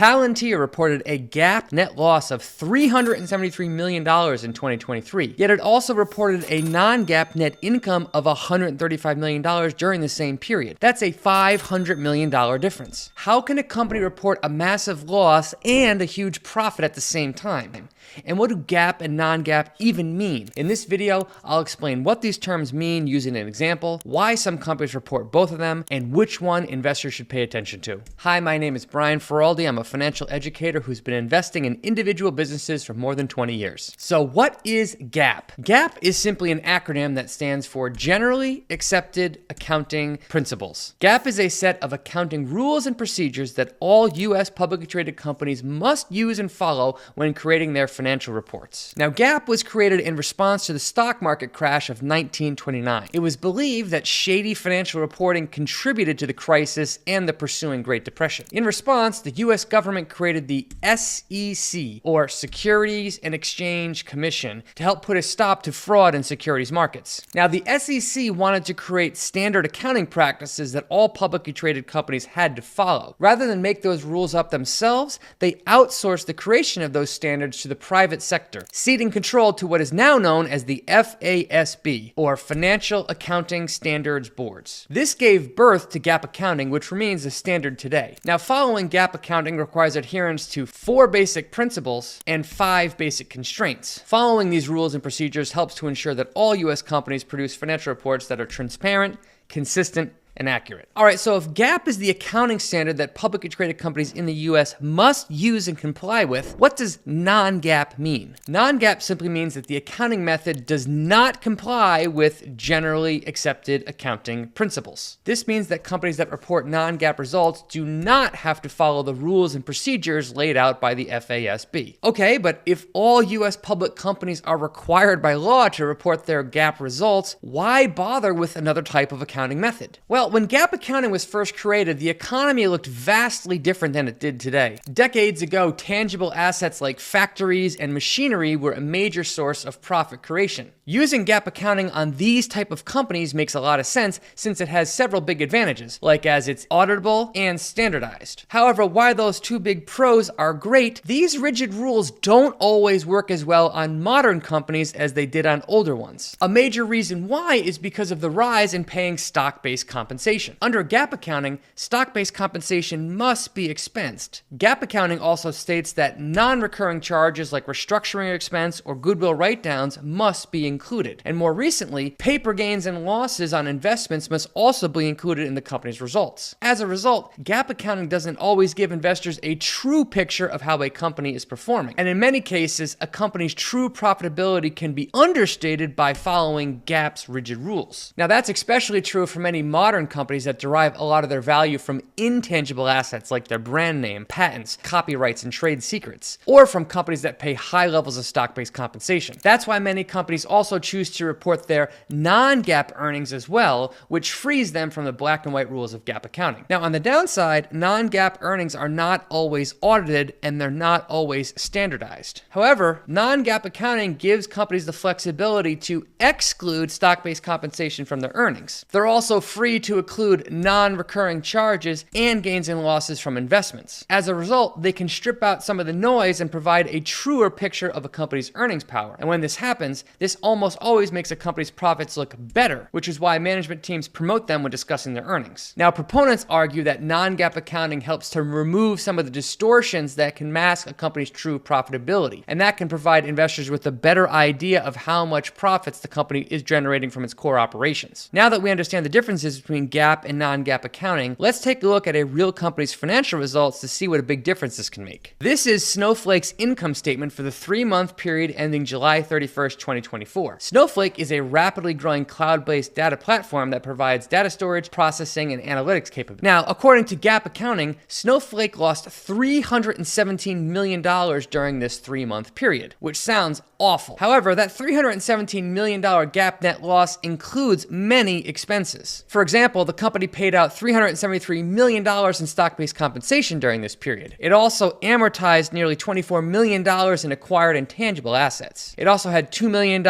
Palantir reported a GAAP net loss of $373 million in 2023, yet it also reported a non-GAAP net income of $135 million during the same period. That's a $500 million difference. How can a company report a massive loss and a huge profit at the same time? And what do GAAP and non-GAAP even mean? In this video, I'll explain what these terms mean using an example, why some companies report both of them, and which one investors should pay attention to. Hi, my name is Brian Feraldi. I'm a financial educator who's been investing in individual businesses for more than 20 years. So what is GAAP? GAAP is simply an acronym that stands for Generally Accepted Accounting Principles. GAAP is a set of accounting rules and procedures that all U.S. publicly traded companies must use and follow when creating their financial reports. Now, GAAP was created in response to the stock market crash of 1929. It was believed that shady financial reporting contributed to the crisis and the pursuing Great Depression. In response, the U.S. government created the SEC, or Securities and Exchange Commission, to help put a stop to fraud in securities markets. Now, the SEC wanted to create standard accounting practices that all publicly traded companies had to follow. Rather than make those rules up themselves, they outsourced the creation of those standards to the private sector, ceding control to what is now known as the FASB, or Financial Accounting Standards Boards. This gave birth to GAAP accounting, which remains the standard today. Now, following GAAP accounting requires adherence to 4 basic principles and 5 basic constraints. Following these rules and procedures helps to ensure that all U.S. companies produce financial reports that are transparent, consistent, and accurate. All right, so if GAAP is the accounting standard that publicly traded companies in the US must use and comply with, what does non-GAAP mean? Non-GAAP simply means that the accounting method does not comply with generally accepted accounting principles. This means that companies that report non-GAAP results do not have to follow the rules and procedures laid out by the FASB. Okay, but if all US public companies are required by law to report their GAAP results, why bother with another type of accounting method? Well, when GAAP accounting was first created, the economy looked vastly different than it did today. Decades ago, tangible assets like factories and machinery were a major source of profit creation. Using GAAP accounting on these type of companies makes a lot of sense since it has several big advantages, like as it's auditable and standardized. However, while those 2 big pros are great, these rigid rules don't always work as well on modern companies as they did on older ones. A major reason why is because of the rise in paying stock-based compensation. Under GAAP accounting, stock-based compensation must be expensed. GAAP accounting also states that non-recurring charges like restructuring expense or goodwill write-downs must be included. And more recently, paper gains and losses on investments must also be included in the company's results. As a result, GAAP accounting doesn't always give investors a true picture of how a company is performing. And in many cases, a company's true profitability can be understated by following GAAP's rigid rules. Now, that's especially true for many modern companies that derive a lot of their value from intangible assets like their brand name, patents, copyrights, and trade secrets, or from companies that pay high levels of stock-based compensation. That's why many companies also choose to report their non-GAAP earnings as well, which frees them from the black and white rules of GAAP accounting. Now, on the downside, non-GAAP earnings are not always audited and they're not always standardized. However, non-GAAP accounting gives companies the flexibility to exclude stock-based compensation from their earnings. They're also free to include non-recurring charges and gains and losses from investments. As a result, they can strip out some of the noise and provide a truer picture of a company's earnings power. And when this happens, this almost always makes a company's profits look better, which is why management teams promote them when discussing their earnings. Now, proponents argue that non-GAAP accounting helps to remove some of the distortions that can mask a company's true profitability, and that can provide investors with a better idea of how much profits the company is generating from its core operations. Now that we understand the differences between GAAP and non-GAAP accounting, let's take a look at a real company's financial results to see what a big difference this can make. This is Snowflake's income statement for the 3-month period ending July 31st, 2024. Snowflake is a rapidly growing cloud-based data platform that provides data storage, processing, and analytics capabilities. Now, according to GAAP accounting, Snowflake lost $317 million during this 3-month period, which sounds awful. However, that $317 million GAAP net loss includes many expenses. For example, example, the company paid out $373 million in stock-based compensation during this period. It also amortized nearly $24 million in acquired intangible assets. It also had $2 million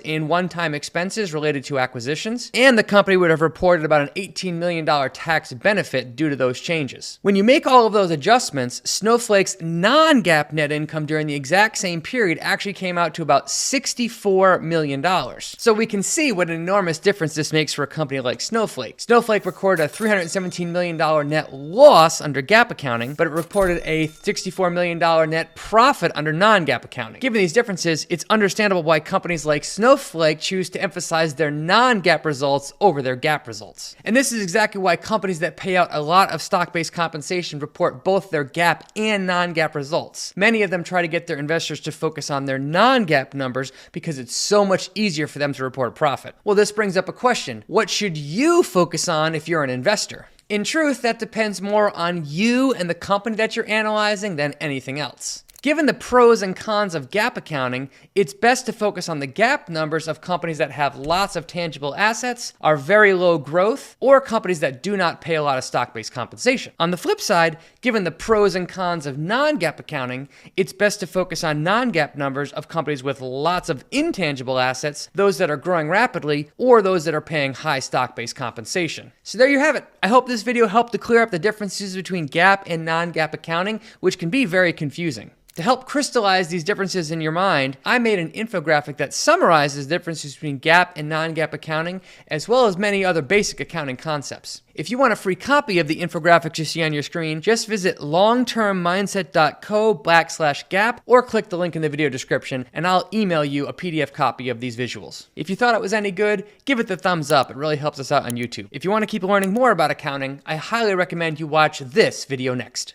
in one-time expenses related to acquisitions, and the company would have reported about an $18 million tax benefit due to those changes. When you make all of those adjustments, Snowflake's non-GAAP net income during the exact same period actually came out to about $64 million. So we can see what an enormous difference this makes for a company like Snowflake. Snowflake recorded a $317 million net loss under GAAP accounting, but it reported a $64 million net profit under non-GAAP accounting. Given these differences, it's understandable why companies like Snowflake choose to emphasize their non-GAAP results over their GAAP results. And this is exactly why companies that pay out a lot of stock-based compensation report both their GAAP and non-GAAP results. Many of them try to get their investors to focus on their non-GAAP numbers because it's so much easier for them to report a profit. Well, this brings up a question. What should you focus on if you're an investor? In truth, that depends more on you and the company that you're analyzing than anything else. Given the pros and cons of GAAP accounting, it's best to focus on the GAAP numbers of companies that have lots of tangible assets, are very low growth, or companies that do not pay a lot of stock-based compensation. On the flip side, given the pros and cons of non-GAAP accounting, it's best to focus on non-GAAP numbers of companies with lots of intangible assets, those that are growing rapidly, or those that are paying high stock-based compensation. So there you have it. I hope this video helped to clear up the differences between GAAP and non-GAAP accounting, which can be very confusing. To help crystallize these differences in your mind, I made an infographic that summarizes the differences between GAAP and non-GAAP accounting, as well as many other basic accounting concepts. If you want a free copy of the infographic you see on your screen, just visit longtermmindset.co/GAAP or click the link in the video description, and I'll email you a PDF copy of these visuals. If you thought it was any good, give it the thumbs up. It really helps us out on YouTube. If you want to keep learning more about accounting, I highly recommend you watch this video next.